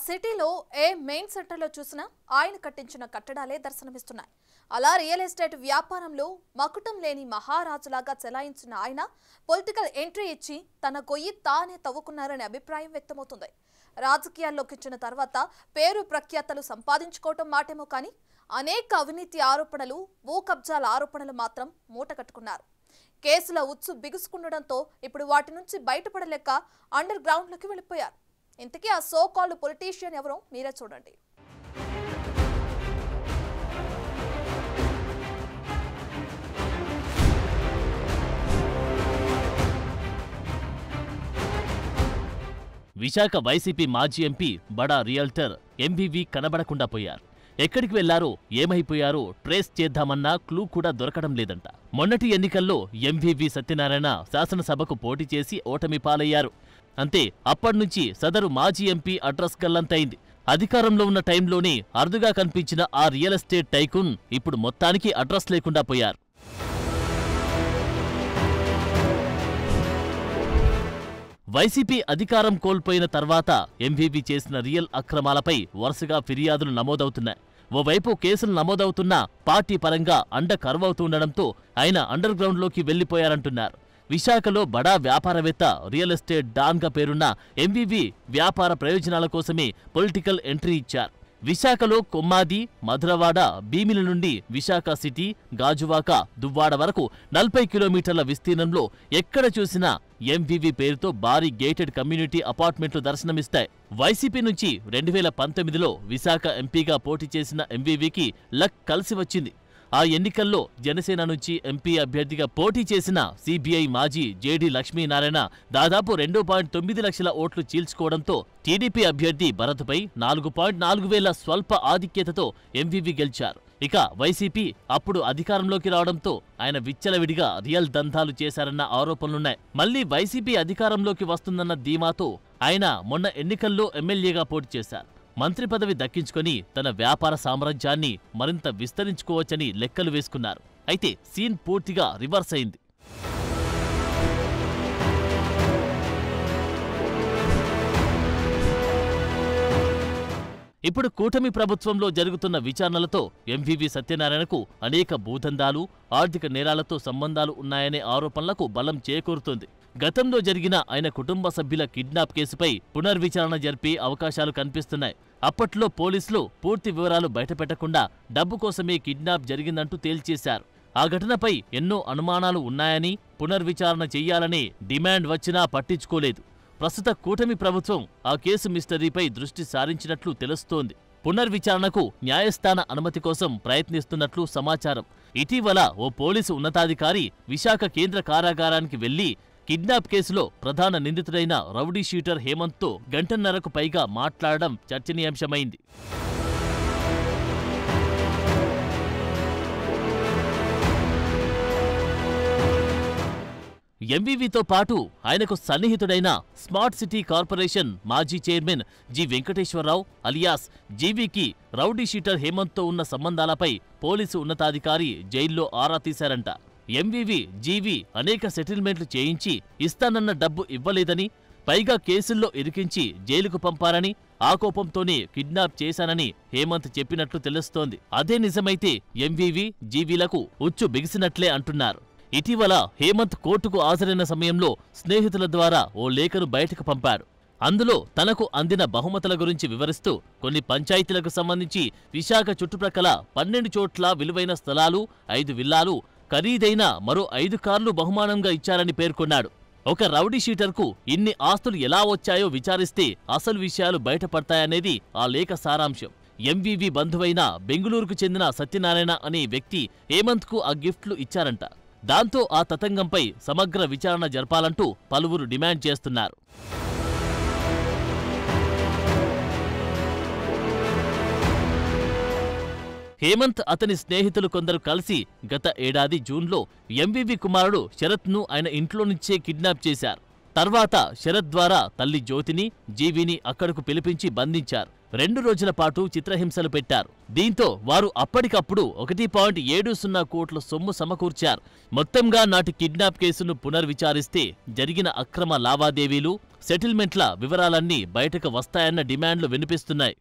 సిటీలో ఏ మెయిన్ సెంటర్లో చూసినా ఆయన కట్టించిన కట్టడాలే దర్శనమిస్తున్నాయి. అలా రియల్ ఎస్టేట్ వ్యాపారంలో మకుటం లేని మహారాజులాగా చెలాయించిన ఆయన పొలిటికల్ ఎంట్రీ ఇచ్చి తన గొయ్యి తానే తవ్వుకున్నారనే అభిప్రాయం వ్యక్తమవుతుంది. రాజకీయాల్లోకి వచ్చిన తర్వాత పేరు ప్రఖ్యాతలు సంపాదించుకోవటం మాటేమో కానీ అనేక అవినీతి ఆరోపణలు, భూ కబ్జాల ఆరోపణలు మాత్రం మూటకట్టుకున్నారు. కేసుల ఉచ్చు బిగుసుకుండడంతో ఇప్పుడు వాటి నుంచి బయటపడలేక అండర్ గ్రౌండ్లోకి వెళ్ళిపోయారు. ఇంతకీ ఆ సో కాల్డ్ పొలిటీషియన్ ఎవరో మీరే చూడండి. విశాఖ వైసీపీ మాజీ ఎంపీ బడా రియల్టర్ ఎంవీవీ కనబడకుండా పోయారు. ఎక్కడికి వెళ్లారో, ఏమైపోయారో ట్రేస్ చేద్దామన్నా క్లూ కూడా దొరకడం లేదంట. మొన్నటి ఎన్నికల్లో ఎంవీవీ సత్యనారాయణ శాసనసభకు పోటీ చేసి ఓటమి పాలయ్యారు. అంతే, అప్పట్నుంచి సదరు మాజీ ఎంపీ అడ్రస్ గల్లంతైంది. అధికారంలో ఉన్న టైంలోనే అరుదుగా కనిపించిన ఆ రియల్ ఎస్టేట్ టైకూన్ ఇప్పుడు మొత్తానికి అడ్రస్ లేకుండా పోయారు. వైసీపీ అధికారం కోల్పోయిన తర్వాత ఎంవీవీ చేసిన రియల్ అక్రమాలపై వరుసగా ఫిర్యాదులు నమోదవుతున్నాయి. ఓవైపు కేసులు నమోదవుతున్నా పార్టీ పరంగా అండ కరువవుతుండడంతో ఆయన అండర్ గ్రౌండ్లోకి వెళ్లిపోయారంటున్నారు. విశాఖలో బడా వ్యాపారవేత్త, రియల్ ఎస్టేట్ డాన్గా పేరున్న ఎంవీవీ వ్యాపార ప్రయోజనాల కోసమే పొలిటికల్ ఎంట్రీ ఇచ్చారు. విశాఖలో కొమ్మాది, మధురవాడ, భీమిలి నుండి విశాఖ సిటీ, గాజువాక, దువ్వాడ వరకు 40 కిలోమీటర్ల విస్తీర్ణంలో ఎక్కడ చూసినా ఎంవీవీ పేరుతో భారీ గేటెడ్ కమ్యూనిటీ అపార్ట్మెంట్లు దర్శనమిస్తాయి. వైసీపీ నుంచి 2019లో విశాఖ ఎంపీగా పోటీ చేసిన ఎంవీవీకి లక్ కలిసి వచ్చింది. ఆ ఎన్నికల్లో జనసేన నుంచి ఎంపీ అభ్యర్థిగా పోటీ చేసిన సిబిఐ మాజీ జేడీ లక్ష్మీనారాయణ దాదాపు 2.9 లక్షల ఓట్లు చీల్చుకోవడంతో టీడీపీ అభ్యర్థి భరత్పై 4.4 వేల స్వల్ప ఆధిక్యతతో ఎంవీవీ గెలిచారు. ఇక వైసీపీ అప్పుడు అధికారంలోకి రావడంతో ఆయన విచ్చలవిడిగా రియల్ దందాలు చేశారన్న ఆరోపణలున్నాయి. మళ్లీ వైసీపీ అధికారంలోకి వస్తుందన్న ధీమాతో ఆయన మొన్న ఎన్నికల్లో ఎమ్మెల్యేగా పోటీ చేశారు. మంత్రి పదవి దక్కించుకొని తన వ్యాపార సామ్రాజ్యాన్ని మరింత విస్తరించుకోవచ్చని లెక్కలు వేసుకున్నారు. అయితే సీన్ పూర్తిగా రివర్స్ అయింది. ఇప్పుడు కూటమి ప్రభుత్వంలో జరుగుతున్న విచారణలతో ఎంవీవీ సత్యనారాయణకు అనేక భూదందాలు, ఆర్థిక నేరాలతో సంబంధాలు ఉన్నాయనే ఆరోపణలకు బలం చేకూరుతోంది. గతంలో జరిగిన ఆయన కుటుంబ సభ్యుల కిడ్నాప్ కేసుపై పునర్విచారణ జరిపే అవకాశాలు కనిపిస్తున్నాయి. అప్పట్లో పోలీసులు పూర్తి వివరాలు బయటపెట్టకుండా డబ్బు కోసమే కిడ్నాప్ జరిగిందంటూ తేల్చేశారు. ఆ ఘటనపై ఎన్నో అనుమానాలు ఉన్నాయని, పునర్విచారణ చెయ్యాలనే డిమాండ్ వచ్చినా పట్టించుకోలేదు. ప్రస్తుత కూటమి ప్రభుత్వం ఆ కేసు మిస్టరీపై దృష్టి సారించినట్లు తెలుస్తోంది. పునర్విచారణకు న్యాయస్థాన అనుమతి కోసం ప్రయత్నిస్తున్నట్లు సమాచారం. ఇటీవల ఓ పోలీసు ఉన్నతాధికారి విశాఖ కేంద్ర కారాగారానికి వెళ్లి కిడ్నాప్ కేసులో ప్రధాన నిందితుడైన రౌడీ షీటర్ హేమంత్తో గంటన్నరకు పైగా మాట్లాడడం చర్చనీయాంశమైంది. ఎంవీవీతో పాటు ఆయనకు సన్నిహితుడైన స్మార్ట్ సిటీ కార్పొరేషన్ మాజీ చైర్మన్ జి వెంకటేశ్వరరావు అలియాస్ జీవీకి రౌడీ షీటర్ హేమంత్తో ఉన్న సంబంధాలపై పోలీసు ఉన్నతాధికారి జైల్లో ఆరా తీశారంట. ఎంవీవీ, జీవీ అనేక సెటిల్మెంట్లు చేయించి ఇస్తానన్న డబ్బు ఇవ్వలేదని, పైగా కేసుల్లో ఇరికించి జైలుకు పంపారని, ఆ కోపంతోనే కిడ్నాప్ చేశానని హేమంత్ చెప్పినట్లు తెలుస్తోంది. అదే నిజమైతే ఎంవీవీ, జీవీలకు ఉచ్చు బిగిసినట్లే అంటున్నారు. ఇటీవల హేమంత్ కోర్టుకు హాజరైన సమయంలో స్నేహితుల ద్వారా ఓ లేఖను బయటకు పంపాడు. అందులో తనకు అందిన బహుమతుల గురించి వివరిస్తూ కొన్ని పంచాయతీలకు సంబంధించి విశాఖ చుట్టుప్రక్కల 12 చోట్ల విలువైన స్థలాలు, 5 విల్లాలు, ఖరీదైన మరో 5 కార్లు బహుమానంగా ఇచ్చారని పేర్కొన్నాడు. ఒక రౌడీ షీటర్కు ఇన్ని ఆస్తులు ఎలా వచ్చాయో విచారిస్తే అసలు విషయాలు బయటపడతాయనేది ఆ లేఖ సారాంశం. ఎంవీవీ బంధువైన బెంగుళూరుకు చెందిన సత్యనారాయణ అనే వ్యక్తి హేమంత్కు ఆ గిఫ్ట్లు ఇచ్చారంట. దాంతో ఆ తతంగంపై సమగ్ర విచారణ జరపాలంటూ పలువురు డిమాండ్ చేస్తున్నారు. హేమంత్, అతని స్నేహితులు కొందరు కలిసి గత ఏడాది జూన్లో ఎంవీవీ కుమారుడు శరత్ను ఆయన ఇంట్లో నుంచే కిడ్నాప్ చేశారు. తర్వాత శరత్ ద్వారా తల్లి జ్యోతిని, జీవిని అక్కడకు పిలిపించి బంధించారు. 2 రోజుల పాటు చిత్రహింసలు పెట్టారు. దీంతో వారు అప్పటికప్పుడు 1.70 కోట్ల సొమ్ము సమకూర్చారు. మొత్తంగా నాటి కిడ్నాప్ కేసును పునర్విచారిస్తే జరిగిన అక్రమ లావాదేవీలు, సెటిల్మెంట్ల వివరాలన్నీ బయటకు వస్తాయన్న డిమాండ్లు వినిపిస్తున్నాయి.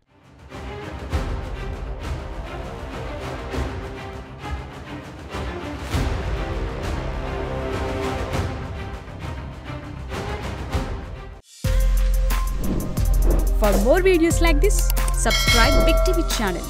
For more videos like this, subscribe Big TV channel.